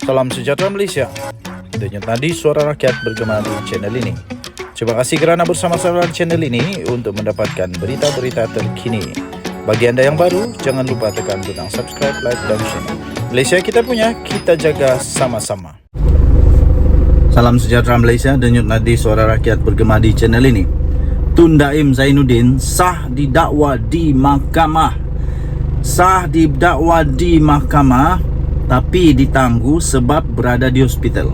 Salam sejahtera Malaysia. Denyut nadi suara rakyat bergema di channel ini. Terima kasih kerana bersama-sama di channel ini untuk mendapatkan berita-berita terkini. Bagi anda yang baru, jangan lupa tekan butang subscribe, like dan share. Malaysia kita punya, kita jaga sama-sama. Salam sejahtera Malaysia, denyut nadi suara rakyat bergema di channel ini. Tun Daim Zainuddin sah didakwa di mahkamah. Sah didakwa di mahkamah tapi ditangguh sebab berada di hospital.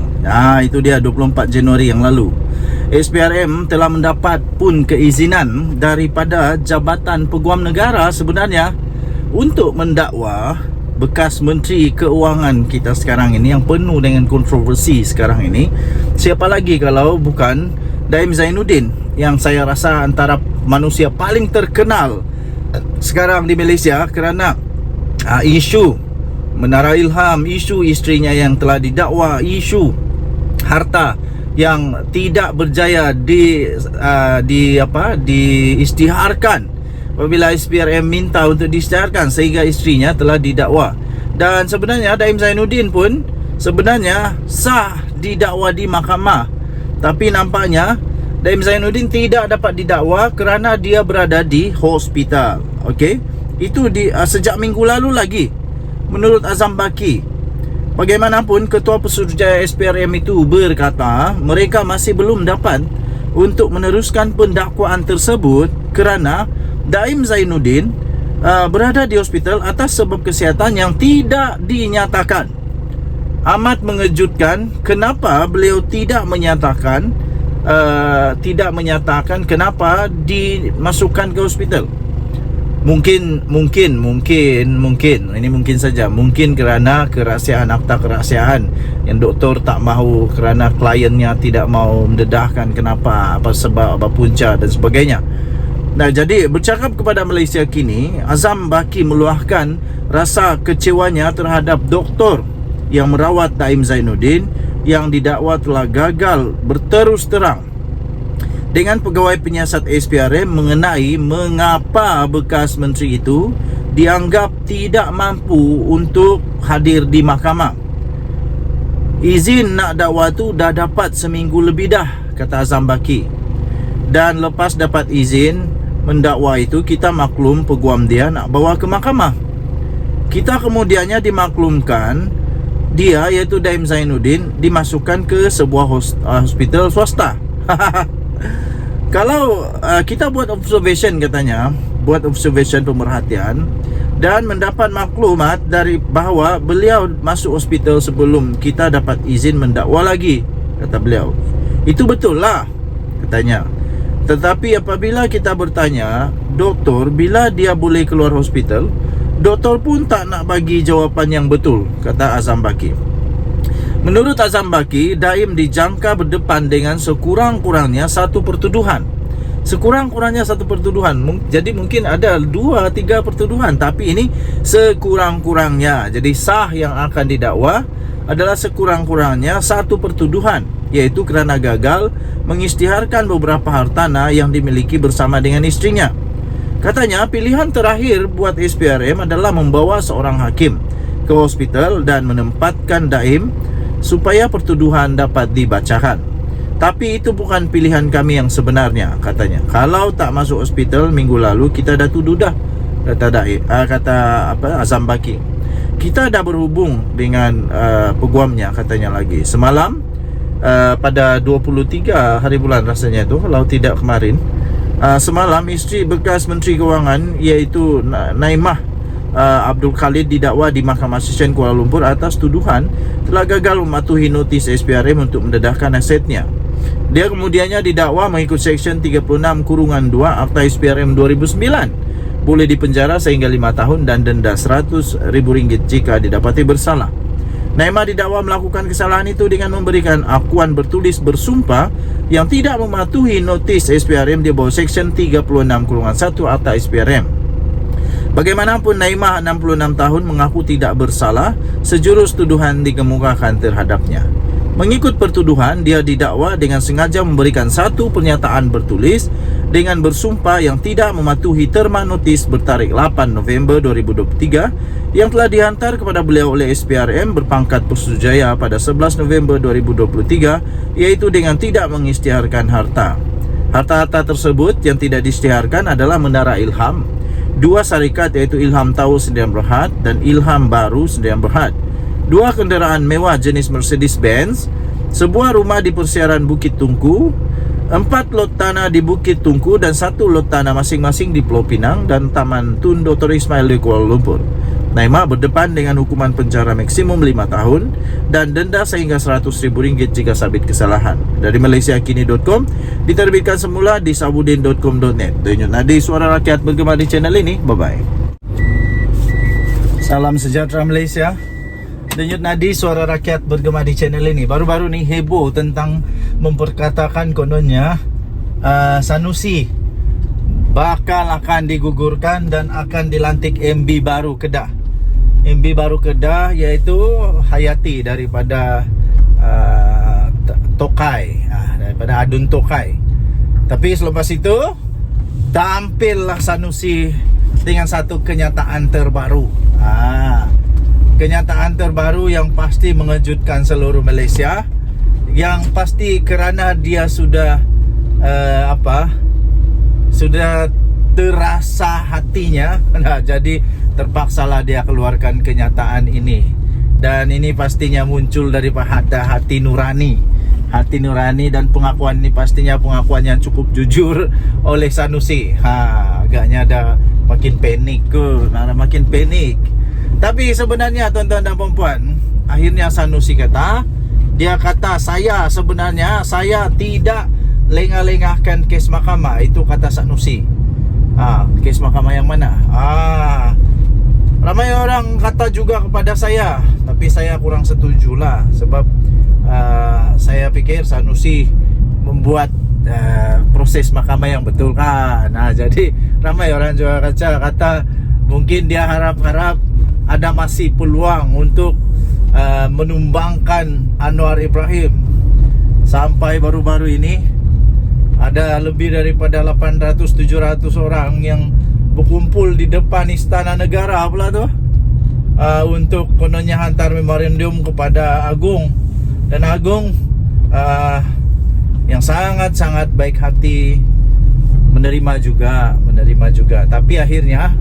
Itu dia 24 Januari yang lalu. SPRM telah mendapat pun keizinan daripada Jabatan Peguam Negara sebenarnya untuk mendakwa bekas Menteri Keuangan kita sekarang ini yang penuh dengan kontroversi sekarang ini. Siapa lagi kalau bukan Daim Zainuddin, yang saya rasa antara manusia paling terkenal sekarang di Malaysia kerana isu Menara Ilham, isu isterinya yang telah didakwa, isu harta yang tidak berjaya diisytiharkan apabila SPRM minta untuk diisytiharkan sehingga isterinya telah didakwa. Dan sebenarnya Daim Zainuddin pun sebenarnya sah didakwa di mahkamah, tapi nampaknya Daim Zainuddin tidak dapat didakwa kerana dia berada di hospital. Okey, itu sejak minggu lalu lagi. Menurut Azam Baki, bagaimanapun Ketua Pesuruhjaya SPRM itu berkata mereka masih belum dapat untuk meneruskan pendakwaan tersebut kerana Daim Zainuddin berada di hospital atas sebab kesihatan yang tidak dinyatakan. Amat mengejutkan kenapa beliau tidak menyatakan kenapa dimasukkan ke hospital. Mungkin ini mungkin saja, mungkin kerana kerahsiaan, akta kerahsiaan yang doktor tak mahu kerana kliennya tidak mahu mendedahkan kenapa, apa sebab, apa punca dan sebagainya. Nah, jadi bercakap kepada Malaysia kini, Azam Baki meluahkan rasa kecewanya terhadap doktor yang merawat Daim Zainuddin yang didakwa telah gagal berterus terang dengan pegawai penyiasat SPRM mengenai mengapa bekas menteri itu dianggap tidak mampu untuk hadir di mahkamah. Izin nak dakwa tu dah dapat seminggu lebih dah, kata Azam Baki. Dan lepas dapat izin mendakwa itu, kita maklum peguam dia nak bawa ke mahkamah. Kita kemudiannya dimaklumkan dia, iaitu Daim Zainuddin, dimasukkan ke sebuah hospital swasta. Kalau kita buat observation, katanya buat observation pemerhatian dan mendapat maklumat dari bahawa beliau masuk hospital sebelum kita dapat izin mendakwa lagi, kata beliau. Itu betul lah, katanya. Tetapi apabila kita bertanya doktor bila dia boleh keluar hospital, doktor pun tak nak bagi jawapan yang betul, kata Azam Baki. Menurut Azam Baki, Daim dijangka berdepan dengan sekurang-kurangnya satu pertuduhan. Sekurang-kurangnya satu pertuduhan. Jadi mungkin ada 2-3 pertuduhan, tapi ini sekurang-kurangnya. Jadi sah yang akan didakwa adalah sekurang-kurangnya satu pertuduhan, iaitu kerana gagal mengisytiharkan beberapa hartanah yang dimiliki bersama dengan isterinya. Katanya pilihan terakhir buat SPRM adalah membawa seorang hakim ke hospital dan menempatkan Daim supaya pertuduhan dapat dibacakan. Tapi itu bukan pilihan kami yang sebenarnya, katanya. Kalau tak masuk hospital minggu lalu, kita dah tuduh dah, kata Azam Baki. Kita dah berhubung dengan peguamnya, katanya lagi. Semalam pada 23 hari bulan rasanya itu, kalau tidak kemarin, semalam isteri bekas Menteri Keuangan iaitu Naimah Abdul Khalid didakwa di Mahkamah Session Kuala Lumpur atas tuduhan telah gagal mematuhi notis SPRM untuk mendedahkan asetnya. Dia kemudiannya didakwa mengikut Seksyen 36(2) Akta SPRM 2009, boleh dipenjara sehingga 5 tahun dan denda RM100,000 jika didapati bersalah. Naimah didakwa melakukan kesalahan itu dengan memberikan akuan bertulis bersumpah yang tidak mematuhi notis SPRM di bawah Seksyen 36(1) Akta SPRM. Bagaimanapun, Naimah 66 tahun mengaku tidak bersalah sejurus tuduhan dikemukakan terhadapnya. Mengikut pertuduhan, dia didakwa dengan sengaja memberikan satu pernyataan bertulis dengan bersumpah yang tidak mematuhi terma notis bertarikh 8 November 2023 yang telah dihantar kepada beliau oleh SPRM berpangkat Pusujaya pada 11 November 2023, iaitu dengan tidak mengisytiharkan harta. Harta-harta tersebut yang tidak diisytiharkan adalah Menara Ilham, 2 syarikat iaitu Ilham Tower Sdn Bhd dan Ilham Baru Sdn Bhd, 2 kenderaan mewah jenis Mercedes-Benz, sebuah rumah di persiaran Bukit Tungku, 4 lot tanah di Bukit Tungku dan 1 lot tanah masing-masing di Pulau Pinang dan Taman Tun Dr. Ismail di Kuala Lumpur. Naimah berdepan dengan hukuman penjara maksimum 5 tahun dan denda sehingga RM100,000 jika sabit kesalahan. Dari malaysiakini.com, diterbitkan semula di sabudin.com.net. Denyut nadi suara rakyat bergema di channel ini. Bye-bye. Salam sejahtera Malaysia. Denyut nadi suara rakyat bergema di channel ini. Baru-baru ni heboh tentang memperkatakan kononnya Sanusi bakal akan digugurkan dan akan dilantik MB baru Kedah. MB baru Kedah iaitu Hayati daripada Tokai, daripada Adun Tokai. Tapi selepas itu tampillah Sanusi dengan satu kenyataan terbaru. Kenyataan terbaru yang pasti mengejutkan seluruh Malaysia, yang pasti kerana dia sudah sudah terasa hatinya. Nah, jadi terpaksalah dia keluarkan kenyataan ini. Dan ini pastinya muncul daripada hati nurani. Hati nurani, dan pengakuan ini pastinya pengakuan yang cukup jujur oleh Sanusi. Agaknya ada makin panik ke, makin panik. Tapi sebenarnya tuan-tuan dan puan-puan, akhirnya Sanusi kata, dia kata saya tidak lengah-lengahkan kes mahkamah. Itu kata Sanusi. Kes mahkamah yang mana? Ramai orang kata juga kepada saya, tapi saya kurang setujulah. Sebab saya pikir Sanusi membuat proses mahkamah yang betul kan. Jadi ramai orang juga kata mungkin dia harap-harap ada masih peluang untuk menumbangkan Anwar Ibrahim. Sampai baru-baru ini ada lebih daripada 800-700 orang yang berkumpul di depan Istana Negara pula tu, untuk kononnya hantar memorandum kepada Agung. Dan Agung yang sangat-sangat baik hati menerima juga. Tapi akhirnya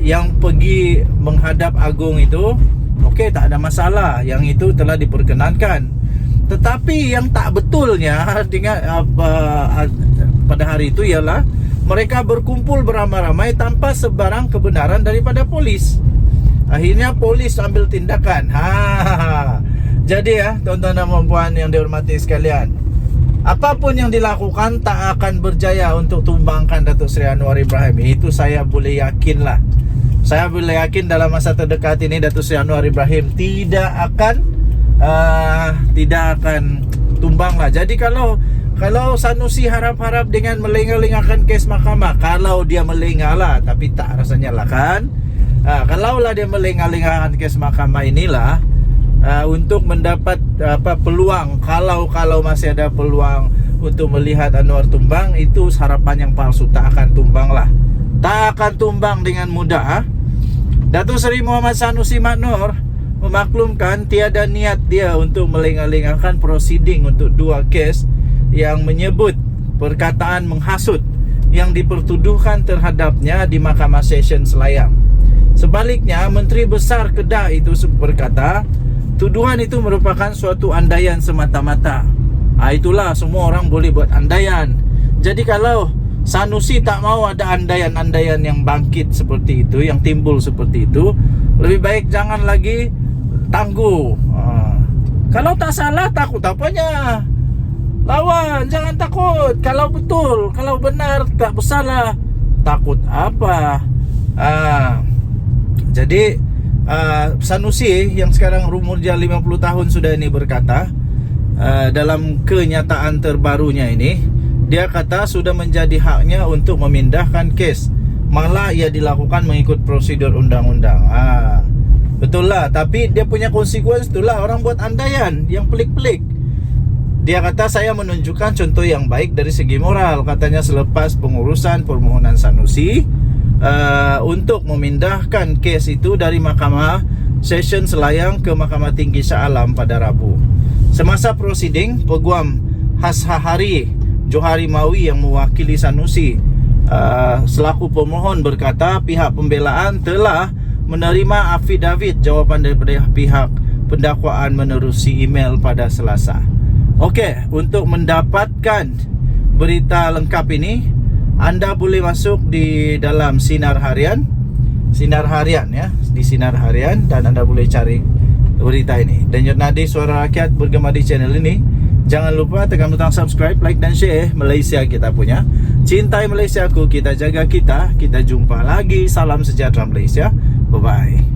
yang pergi menghadap Agung itu, okey, tak ada masalah, yang itu telah diperkenankan. Tetapi yang tak betulnya dengan pada hari itu ialah mereka berkumpul beramai-ramai tanpa sebarang kebenaran daripada polis. Akhirnya polis ambil tindakan. Jadi tuan-tuan dan puan yang dihormati sekalian, apapun yang dilakukan tak akan berjaya untuk tumbangkan Datuk Seri Anwar Ibrahim. Itu saya boleh yakinlah. Saya boleh yakin dalam masa terdekat ini Datuk Seri Anwar Ibrahim tidak akan tumbang lah. Jadi kalau Sanusi harap-harap dengan melengah-lengahkan kes mahkamah, kalau dia melengah lah, tapi tak rasanya lah kan. Kalaulah dia melengah-lengahkan kes mahkamah inilah untuk mendapat peluang, kalau masih ada peluang untuk melihat Anwar tumbang, itu harapan yang palsu. Tak akan tumbang lah. Tak akan tumbang dengan mudah. Datuk Seri Muhammad Sanusi Mat Noor memaklumkan tiada niat dia untuk melengah-lengahkan prosiding untuk 2 kes yang menyebut perkataan menghasut yang dipertuduhkan terhadapnya di Mahkamah Session Selayang. Sebaliknya, Menteri Besar Kedah itu berkata tuduhan itu merupakan suatu andaian semata-mata. Itulah, semua orang boleh buat andaian. Jadi kalau Sanusi tak mau ada andaian-andaian yang bangkit seperti itu, yang timbul seperti itu, lebih baik jangan lagi tangguh. Kalau tak salah, takut apanya? Lawan, jangan takut. Kalau betul, kalau benar, tak bersalah, takut apa? Jadi Sanusi yang sekarang umur dia 50 tahun sudah ini berkata, dalam kenyataan terbarunya ini, dia kata sudah menjadi haknya untuk memindahkan kes. Malah ia dilakukan mengikut prosedur undang-undang. Betul lah, tapi dia punya konsekuensi itulah orang buat andaian yang pelik-pelik. Dia kata saya menunjukkan contoh yang baik dari segi moral. Katanya selepas pengurusan permohonan Sanusi untuk memindahkan kes itu dari Mahkamah Session Selayang ke Mahkamah Tinggi Shah Alam pada Rabu. Semasa prosiding, Peguam Hashahari Johari Mawi yang mewakili Sanusi selaku pemohon berkata pihak pembelaan telah menerima afidavit jawapan daripada pihak pendakwaan menerusi email pada Selasa. Okey, untuk mendapatkan berita lengkap ini, anda boleh masuk di dalam Sinar Harian ya, di Sinar Harian, dan anda boleh cari berita ini. Dan Nadi Suara Rakyat bergema di channel ini. Jangan lupa tekan butang subscribe, like dan share. Malaysia kita punya. Cintai Malaysiaku, kita jaga kita. Kita jumpa lagi. Salam sejahtera Malaysia. Bye-bye.